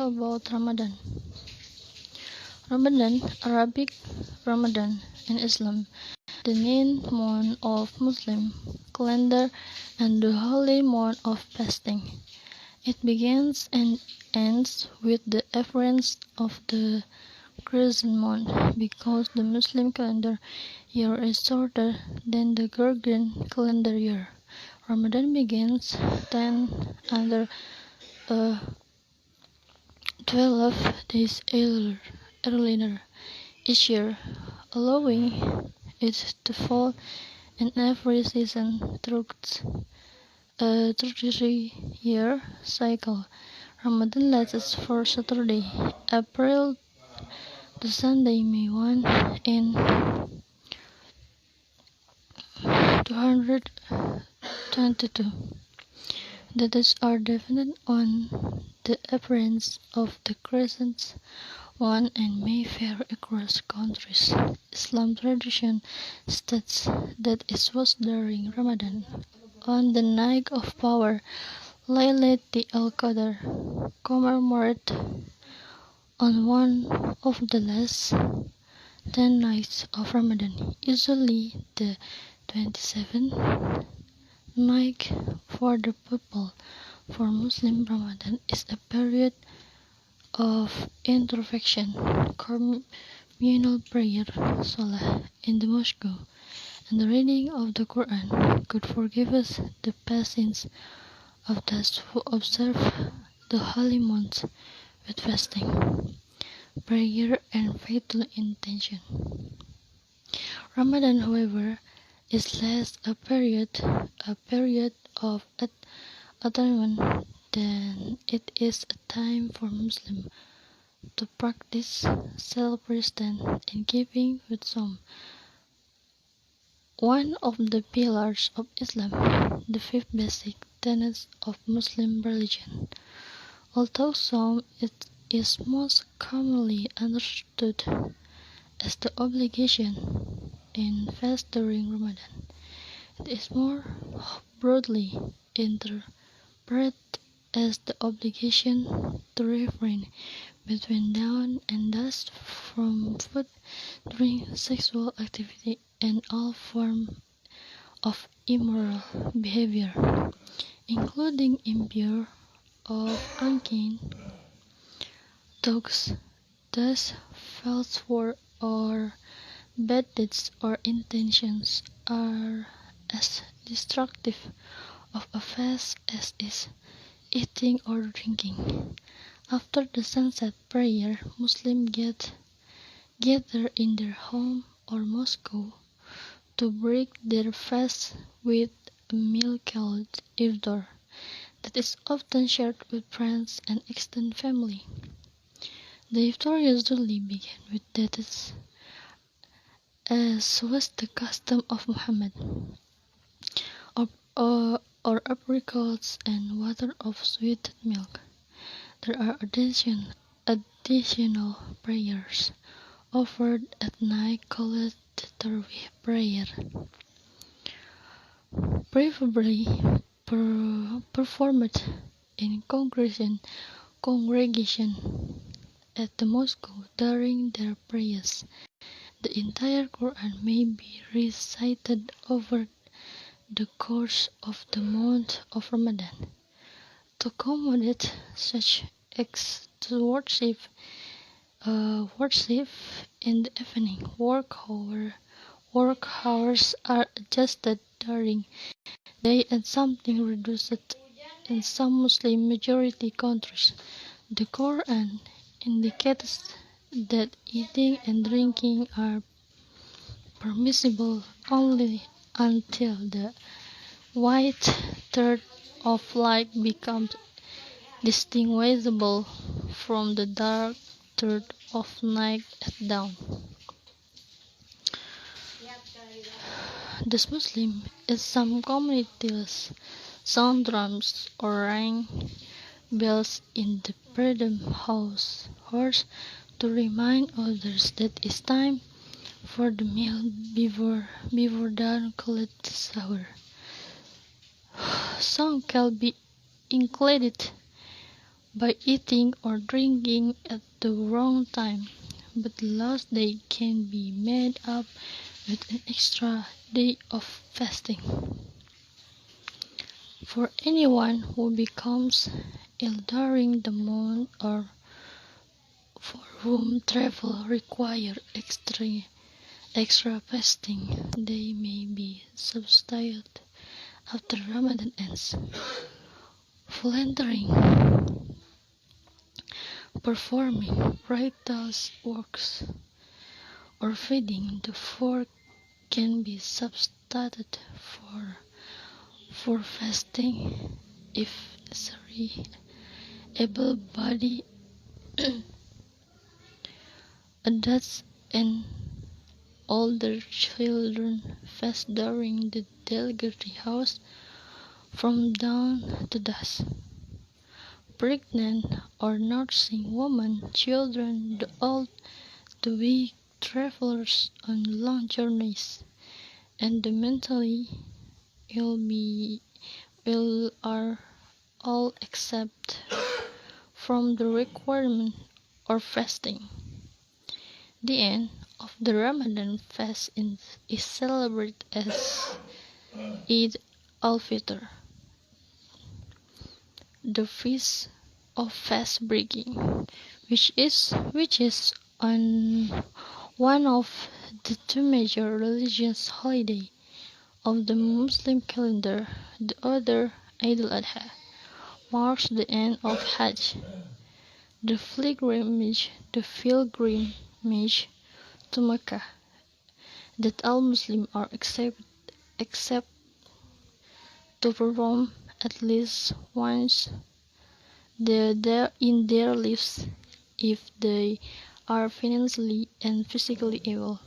about Ramadan. Ramadan, Arabic Ramadan in Islam, the ninth month of Muslim calendar and the holy month of fasting. It begins and ends with the appearance of the crescent moon because the Muslim calendar year is shorter than the Gregorian calendar year. Ramadan begins 10 under 12 days earlier each year, allowing it to fall in every season through a 33-year cycle. Ramadan lasts for Saturday, April to Sunday, May 1 in 222. The dates are dependent on the appearance of the crescent moon and may vary across countries. Islam tradition states that it was during Ramadan, on the night of power, Laylatul Qadr, commemorated on one of the last 10 nights of Ramadan, usually the 27th night for the people. For Muslim, Ramadan is a period of introspection, communal prayer, salah in the mosque, and the reading of the Quran. God forgive us the past sins of those who observe the holy months with fasting, prayer, and faithful intention. Ramadan, however, is less a period of atonement than it is a time for Muslims to practice self-restraint and keeping with some. One of the pillars of Islam, the fifth basic tenets of Muslim religion. Although some it is most commonly understood as the obligation in fast during Ramadan, it is more broadly interpreted as the obligation to refrain between dawn and dusk from food, drink, sexual activity, and all forms of immoral behavior, including impure or unclean talks, thus false words or bad deeds or intentions are as destructive of a fast as is eating or drinking. After the sunset prayer, Muslims gather in their home or mosque to break their fast with a meal called iftar that is often shared with friends and extended family. The iftar usually began with dates, as was the custom of Muhammad, or apricots and water of sweetened milk. There are additional prayers offered at night called the Tarawih prayer, preferably performed in congregation at the mosque during their prayers. The entire Quran may be recited over the course of the month of Ramadan. To accommodate such acts to worship in the evening, work hours are adjusted during day and something reduced in some Muslim majority countries. The Quran indicates that eating and drinking are permissible only until the white thread of light becomes distinguishable from the dark thread of night at dawn. Thus Muslim in some communities sound drums or ring bells in the freedom house to remind others that it's time for the meal before dawn called sahur. Some can be included by eating or drinking at the wrong time, but the last day can be made up with an extra day of fasting. For anyone who becomes ill during the month or for whom travel requires extra fasting, they may be substituted after Ramadan ends. Volunteering, performing rituals works, or feeding the poor can be substituted for fasting if necessary. Able-bodied adults and older children fast during the Delgary house from dawn to dusk. Pregnant or nursing women, children, the old, the weak, travelers on long journeys, and the mentally ill are all exempt from the requirement of fasting. The end of the Ramadan fast is celebrated as Eid al-Fitr, the feast of fast breaking, which is on one of the two major religious holidays of the Muslim calendar. The other, Eid al-Adha, marks the end of Hajj, the pilgrimage to Mecca that all Muslims are except to perform at least once in their lives if they are financially and physically able.